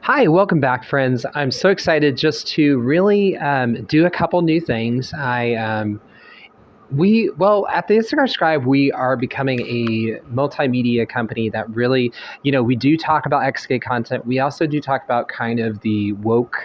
Hi, welcome back, friends. I'm so excited just to really do a couple new things. At the Instacart Scribe, we are becoming a multimedia company that really, we do talk about XK content. We also do talk about kind of the woke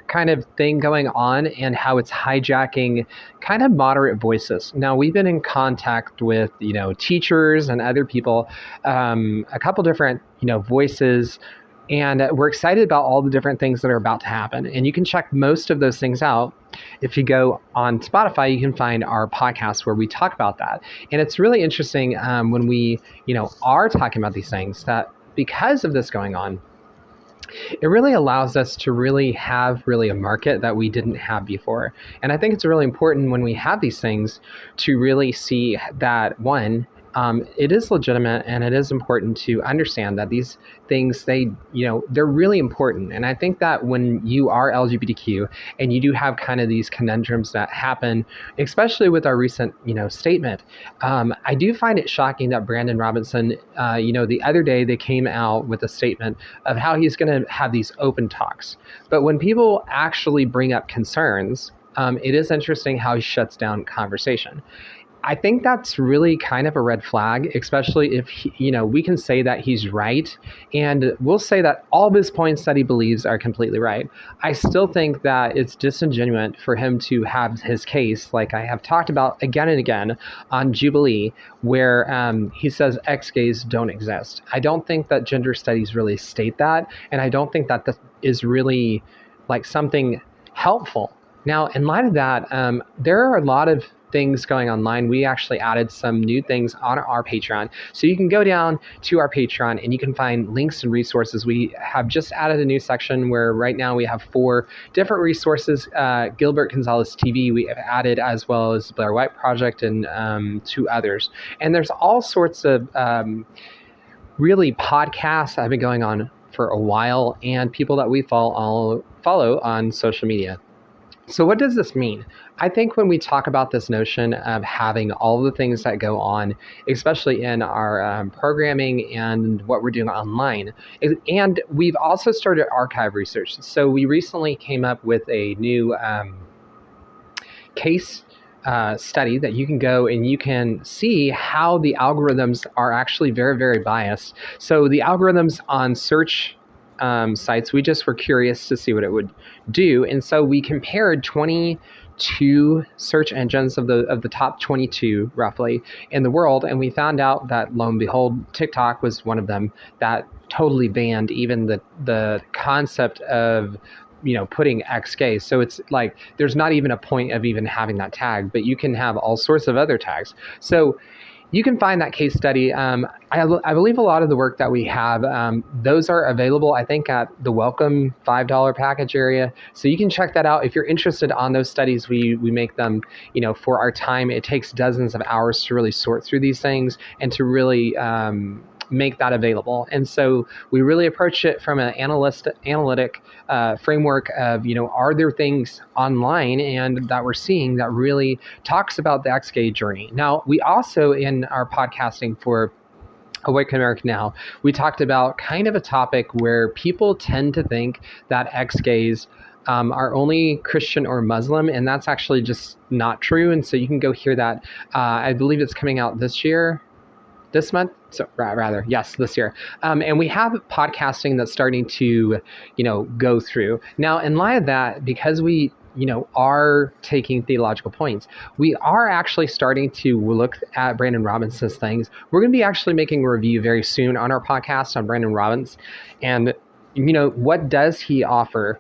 kind of thing going on and how it's hijacking kind of moderate voices. Now, we've been in contact with, teachers and other people, a couple different, voices, and we're excited about all the different things that are about to happen. And you can check most of those things out. If you go on Spotify, you can find our podcast where we talk about that. And it's really interesting when we, are talking about these things that because of this going on, it really allows us to really have really a market that we didn't have before. And I think it's really important when we have these things to really see that one, it is legitimate and it is important to understand that these things, they're really important. And I think that when you are LGBTQ and you do have kind of these conundrums that happen, especially with our recent, statement, I do find it shocking that Brandon Robinson, the other day they came out with a statement of how he's going to have these open talks. But when people actually bring up concerns, it is interesting how he shuts down conversation. I think that's really kind of a red flag, especially if, we can say that he's right and we'll say that all of his points that he believes are completely right. I still think that it's disingenuous for him to have his case, like I have talked about again and again on Jubilee, where he says ex-gays don't exist. I don't think that gender studies really state that, and I don't think that this is really like something helpful. Now, in light of that, there are a lot of things going online. We actually added some new things on our Patreon. So you can go down to our Patreon and you can find links and resources. We have just added a new section where right now we have 4 different resources. Gilbert Gonzalez TV we have added, as well as Blair White Project and 2 others. And there's all sorts of really podcasts that have been going on for a while and people that we follow on social media. So what does this mean? I think when we talk about this notion of having all the things that go on, especially in our programming and what we're doing online, and we've also started archive research. So we recently came up with a new case study that you can go and you can see how the algorithms are actually very, very biased. So the algorithms on search sites, we just were curious to see what it would do, and so we compared 22 search engines of the top 22 roughly in the world, and we found out that lo and behold, TikTok was one of them that totally banned even the concept of putting ex-gay. So it's like there's not even a point of even having that tag, but you can have all sorts of other tags. So you can find that case study. I believe a lot of the work that we have, those are available, I think, at the welcome $5 package area. So you can check that out. If you're interested on those studies, we make them, for our time. It takes dozens of hours to really sort through these things and to really make that available. And so we really approach it from an analytic framework of, are there things online and that we're seeing that really talks about the ex-gay journey? Now, we also, in our podcasting for Awake America Now, we talked about kind of a topic where people tend to think that ex-gays are only Christian or Muslim, and that's actually just not true. And so you can go hear that. I believe it's coming out this month. So rather, yes, this year. And we have podcasting that's starting to, go through. Now, in light of that, because we, are taking theological points, we are actually starting to look at Brandon Robinson's things. We're going to be actually making a review very soon on our podcast on Brandon Robbins. And, what does he offer?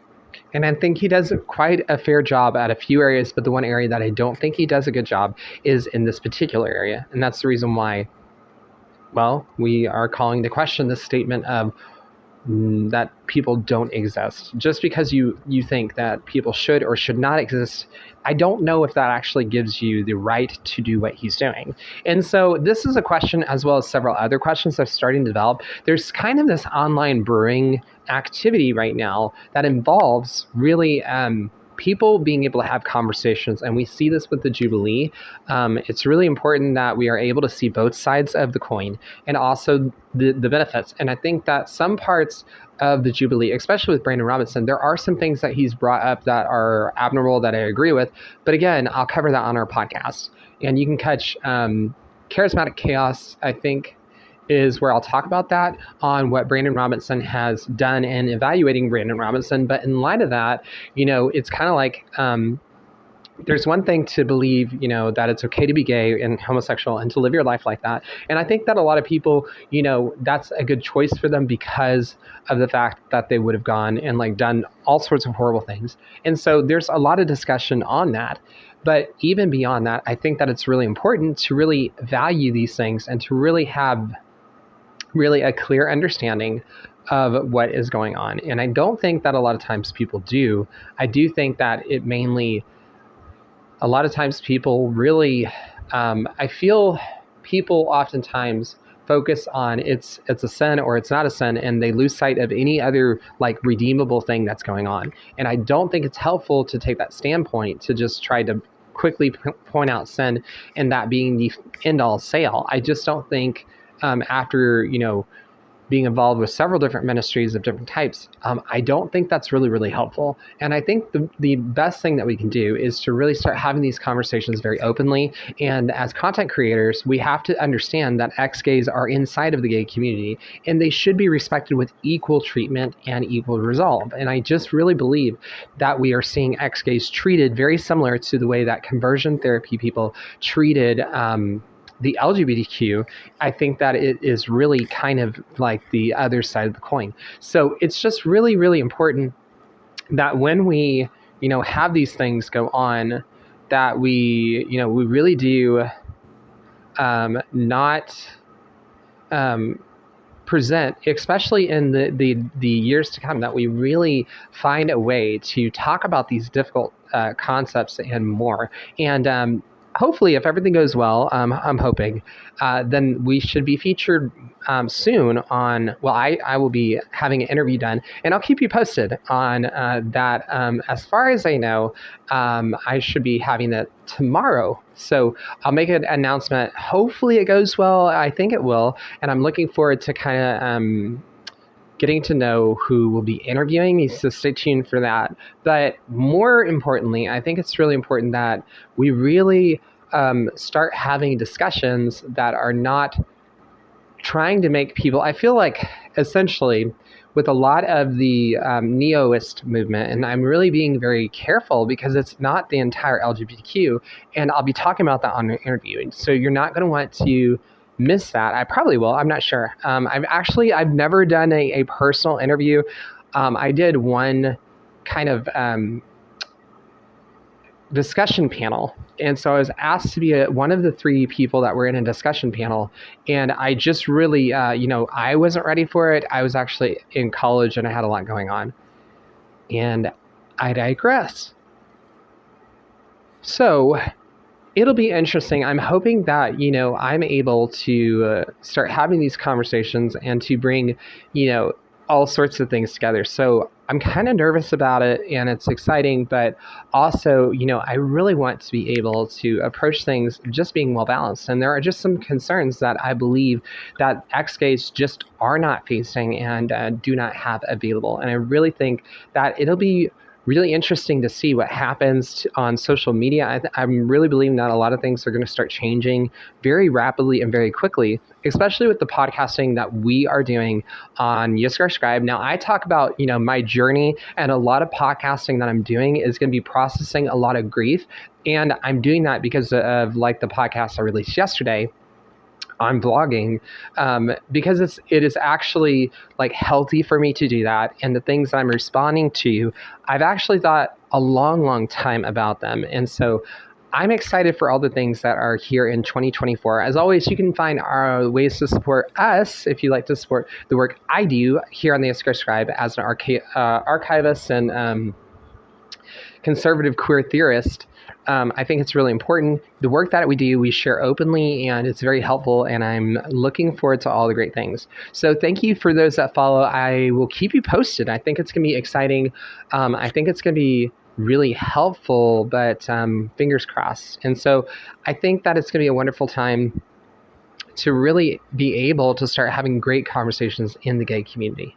And I think he does quite a fair job at a few areas, but the one area that I don't think he does a good job is in this particular area. And that's the reason why, well, we are calling to question this statement of that people don't exist. Just because you think that people should or should not exist, I don't know if that actually gives you the right to do what he's doing. And so this is a question, as well as several other questions that are starting to develop. There's kind of this online brewing activity right now that involves really people being able to have conversations, and we see this with the Jubilee. It's really important that we are able to see both sides of the coin and also the benefits. And I think that some parts of the Jubilee, especially with Brandon Robinson, there are some things that he's brought up that are admirable that I agree with. But again, I'll cover that on our podcast. And you can catch Charismatic Chaos, I think, is where I'll talk about that on what Brandon Robinson has done in evaluating Brandon Robinson. But in light of that, it's kind of like there's one thing to believe, that it's okay to be gay and homosexual and to live your life like that. And I think that a lot of people, that's a good choice for them because of the fact that they would have gone and like done all sorts of horrible things. And so there's a lot of discussion on that. But even beyond that, I think that it's really important to really value these things and to really have really a clear understanding of what is going on. And I don't think that a lot of times people do. I do think that it mainly, a lot of times people really, I feel people oftentimes focus on it's a sin or it's not a sin, and they lose sight of any other like redeemable thing that's going on. And I don't think it's helpful to take that standpoint to just try to quickly point out sin and that being the end all say all. I just don't think after, being involved with several different ministries of different types, I don't think that's really, really helpful. And I think the best thing that we can do is to really start having these conversations very openly. And as content creators, we have to understand that ex-gays are inside of the gay community and they should be respected with equal treatment and equal resolve. And I just really believe that we are seeing ex-gays treated very similar to the way that conversion therapy people treated the LGBTQ. I think that it is really kind of like the other side of the coin. So it's just really, really important that when we, have these things go on, that we really do not present, especially in the years to come, that we really find a way to talk about these difficult concepts and more. And hopefully, if everything goes well, I'm hoping, then we should be featured soon on, well, I will be having an interview done, and I'll keep you posted on that. As far as I know, I should be having that tomorrow. So I'll make an announcement. Hopefully it goes well. I think it will. And I'm looking forward to kind of getting to know who will be interviewing me, so stay tuned for that. But more importantly, I think it's really important that we really start having discussions that are not trying to make people, I feel like essentially with a lot of the neoist movement, and I'm really being very careful because it's not the entire LGBTQ, and I'll be talking about that on the interview. So you're not going to want to miss that. I probably will. I'm not sure. I've never done a personal interview. I did one kind of discussion panel. And so I was asked to be one of the 3 people that were in a discussion panel. And I just really, I wasn't ready for it. I was actually in college and I had a lot going on. And I digress. So it'll be interesting. I'm hoping that, I'm able to start having these conversations and to bring, all sorts of things together. So I'm kind of nervous about it and it's exciting, but also, I really want to be able to approach things just being well balanced. And there are just some concerns that I believe that ex-gays just are not facing and do not have available. And I really think that it'll be really interesting to see what happens on social media. I'm really believing that a lot of things are going to start changing very rapidly and very quickly, especially with the podcasting that we are doing on Yiskar Scribe. Now, I talk about, my journey, and a lot of podcasting that I'm doing is going to be processing a lot of grief. And I'm doing that because of like the podcast I released yesterday on vlogging, because it is actually like healthy for me to do that. And the things that I'm responding to, I've actually thought a long, long time about them. And so I'm excited for all the things that are here in 2024. As always, you can find our ways to support us if you like to support the work I do here on the Yiskar Scribe as an archivist and conservative queer theorist. I think it's really important. The work that we do, we share openly, and it's very helpful, and I'm looking forward to all the great things. So thank you for those that follow. I will keep you posted. I think it's going to be exciting. I think it's going to be really helpful, but fingers crossed. And so I think that it's going to be a wonderful time to really be able to start having great conversations in the gay community.